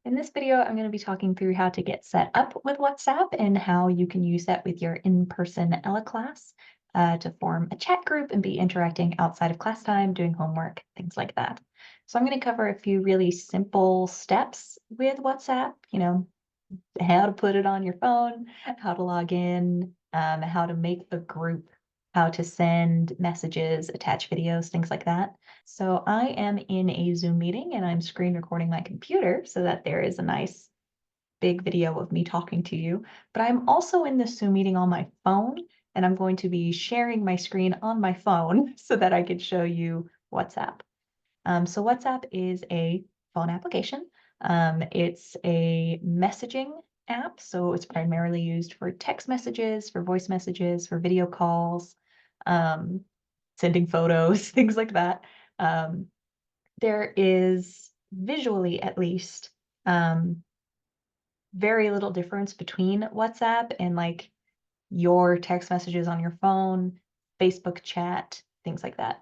In this video, I'm going to be talking through how to get set up with WhatsApp and how you can use that with your in-person Ella class to form a chat group and be interacting outside of class time, doing homework, things like that. So I'm going to cover a few really simple steps with WhatsApp, how to put it on your phone, how to log in, how to make a group, how to send messages, attach videos, things like that. So I am in a Zoom meeting and I'm screen recording my computer so that there is a nice big video of me talking to you. But I'm also in this Zoom meeting on my phone and I'm going to be sharing my screen on my phone so that I can show you WhatsApp. So WhatsApp is a phone application. It's a messaging app, so it's primarily used for text messages, for voice messages, for video calls, um, sending photos, things like that. There is visually, at least, very little difference between WhatsApp and like your text messages on your phone, Facebook chat, things like that.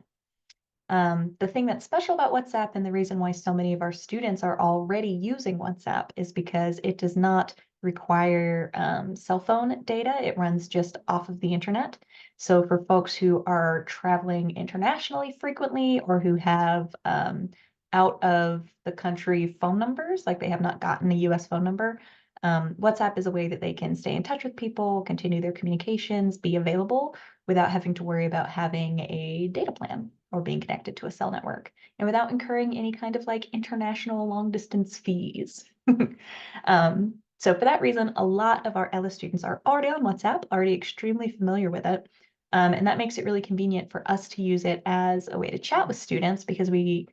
The thing that's special about WhatsApp and the reason why so many of our students are already using WhatsApp is because it does not require cell phone data. It runs just off of the internet. So for folks who are traveling internationally frequently or who have out of the country phone numbers, like they have not gotten a US phone number, WhatsApp is a way that they can stay in touch with people, continue their communications, be available without having to worry about having a data plan or being connected to a cell network and without incurring any kind of like international long distance fees. So for that reason, a lot of our Ella students are already on WhatsApp, already extremely familiar with it. And that makes it really convenient for us to use it as a way to chat with students because we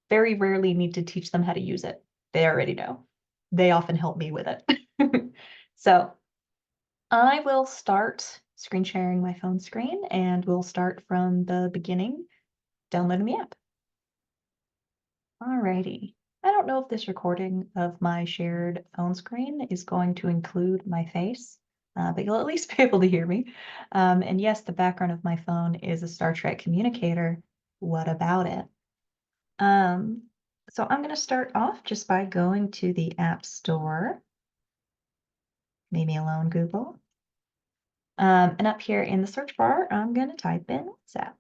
very rarely need to teach them how to use it. They already know. They often help me with it. So I will start screen sharing my phone screen and we'll start from the beginning, downloading the app. Alrighty. I don't know if this recording of my shared phone screen is going to include my face, but you'll at least be able to hear me. And yes, the background of my phone is a Star Trek communicator. What about it? So I'm going to start off just by going to the App Store. Leave me alone, Google. And up here in the search bar, I'm going to type in WhatsApp.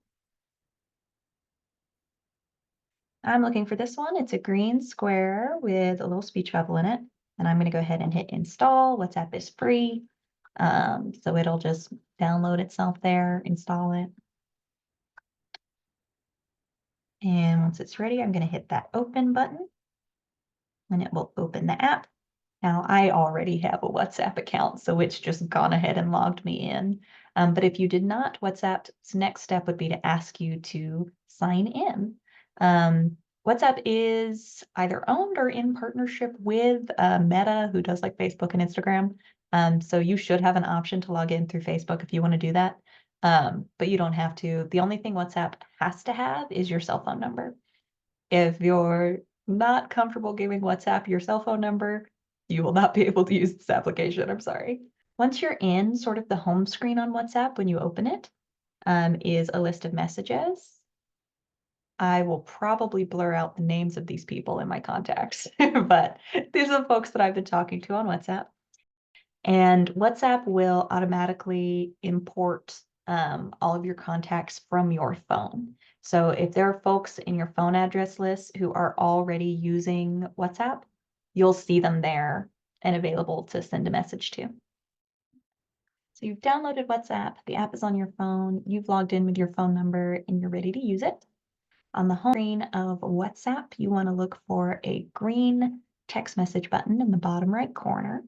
I'm looking for this one. It's a green square with a little speech bubble in it. And I'm going to go ahead and hit install. WhatsApp is free. So it'll just download itself there, install it. And once it's ready, I'm going to hit that open button and it will open the app. Now, I already have a WhatsApp account, so it's just gone ahead and logged me in. But if you did not, WhatsApp's next step would be to ask you to sign in. WhatsApp is either owned or in partnership with Meta, who does like Facebook and Instagram. So you should have an option to log in through Facebook if you want to do that. But you don't have to. The only thing WhatsApp has to have is your cell phone number. If you're not comfortable giving WhatsApp your cell phone number, you will not be able to use this application. I'm sorry. Once you're in sort of the home screen on WhatsApp, when you open it, is a list of messages. I will probably blur out the names of these people in my contacts, but these are the folks that I've been talking to on WhatsApp. And WhatsApp will automatically import all of your contacts from your phone. So if there are folks in your phone address list who are already using WhatsApp, you'll see them there and available to send a message to. So you've downloaded WhatsApp, the app is on your phone, you've logged in with your phone number, and you're ready to use it. On the home screen of WhatsApp, you want to look for a green text message button in the bottom right corner.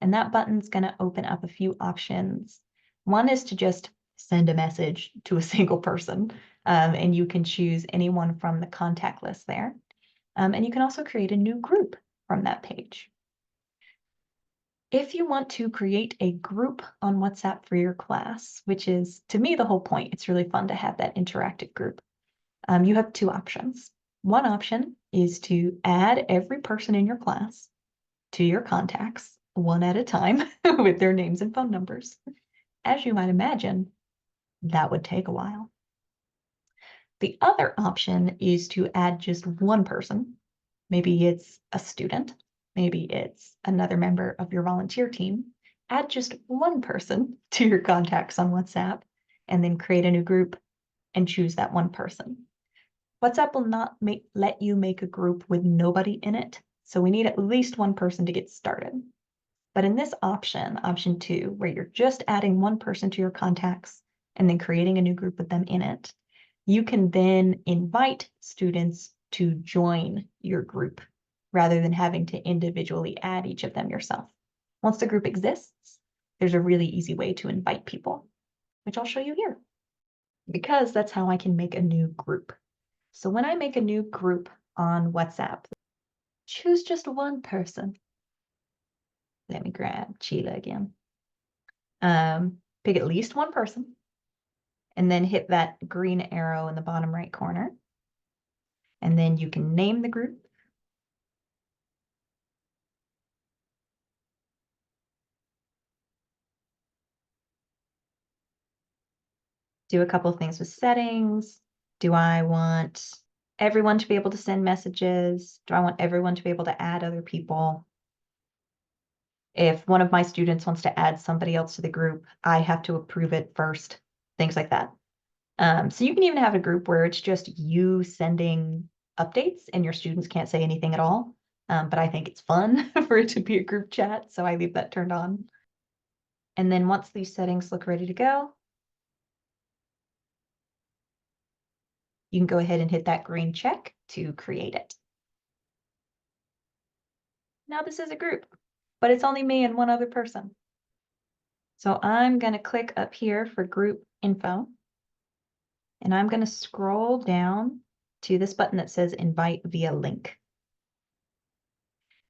And that button's going to open up a few options. One is to just send a message to a single person, and you can choose anyone from the contact list there. And you can also create a new group from that page. If you want to create a group on WhatsApp for your class, which is, to me, the whole point, it's really fun to have that interactive group. You have two options. One option is to add every person in your class to your contacts one at a time with their names and phone numbers. As you might imagine, that would take a while. The other option is to add just one person. Maybe it's a student, maybe it's another member of your volunteer team, add just one person to your contacts on WhatsApp, and then create a new group and choose that one person. WhatsApp will not let you make a group with nobody in it, so we need at least one person to get started. But in this option, option 2, where you're just adding one person to your contacts and then creating a new group with them in it, you can then invite students to join your group rather than having to individually add each of them yourself. Once the group exists, there's a really easy way to invite people, which I'll show you here, because that's how I can make a new group. So when I make a new group on WhatsApp, choose just one person. Let me grab Sheila again. Pick at least one person, and then hit that green arrow in the bottom right corner. And then you can name the group. Do a couple of things with settings. Do I want everyone to be able to send messages? Do I want everyone to be able to add other people? If one of my students wants to add somebody else to the group, I have to approve it first, things like that. So you can even have a group where it's just you sending updates and your students can't say anything at all. But I think it's fun for it to be a group chat, so I leave that turned on. And then once these settings look ready to go, you can go ahead and hit that green check to create it. Now this is a group, but it's only me and one other person. So I'm going to click up here for group info, and I'm going to scroll down to this button that says invite via link.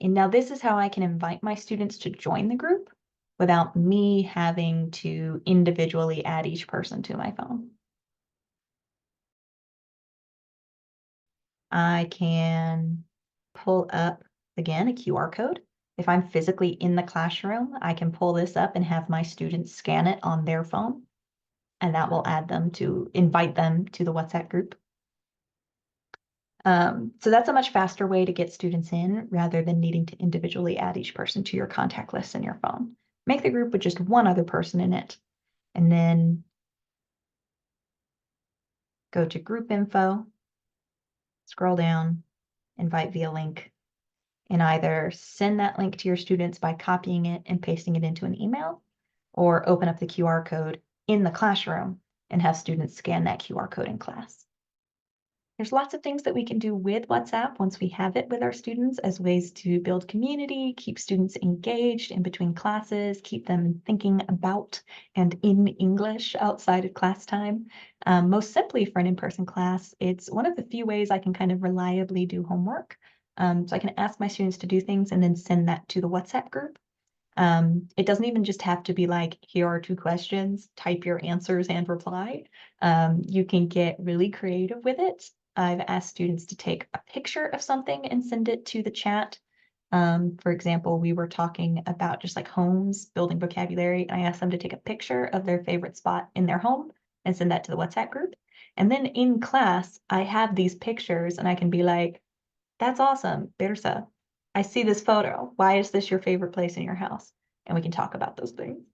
And now this is how I can invite my students to join the group without me having to individually add each person to my phone. I can pull up, again, a QR code. If I'm physically in the classroom, I can pull this up and have my students scan it on their phone, and that will invite them to the WhatsApp group. So that's a much faster way to get students in rather than needing to individually add each person to your contact list in your phone. Make the group with just one other person in it, and then go to group info, scroll down, invite via link, and either send that link to your students by copying it and pasting it into an email, or open up the QR code in the classroom and have students scan that QR code in class. There's lots of things that we can do with WhatsApp once we have it with our students as ways to build community, keep students engaged in between classes, keep them thinking about and in English outside of class time. Most simply for an in-person class, it's one of the few ways I can kind of reliably do homework. So I can ask my students to do things and then send that to the WhatsApp group. It doesn't even just have to be like, here are 2 questions, type your answers and reply. You can get really creative with it. I've asked students to take a picture of something and send it to the chat. For example, we were talking about just like homes, building vocabulary, and I asked them to take a picture of their favorite spot in their home and send that to the WhatsApp group. And then in class, I have these pictures and I can be like, that's awesome, Birsa. I see this photo. Why is this your favorite place in your house? And we can talk about those things.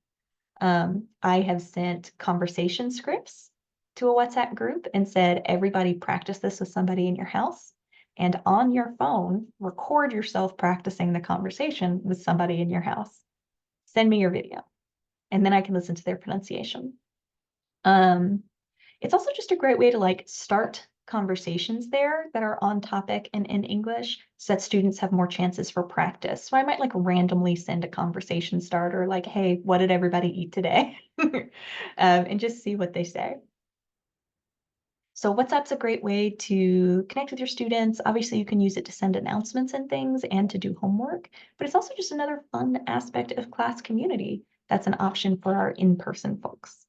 I have sent conversation scripts to a WhatsApp group and said, everybody practice this with somebody in your house. And on your phone, record yourself practicing the conversation with somebody in your house. Send me your video. And then I can listen to their pronunciation. It's also just a great way to like start conversations there that are on topic and in English so that students have more chances for practice. So I might like randomly send a conversation starter like, hey, what did everybody eat today? And just see what they say. So WhatsApp's a great way to connect with your students. Obviously, you can use it to send announcements and things and to do homework, but it's also just another fun aspect of class community that's an option for our in-person folks.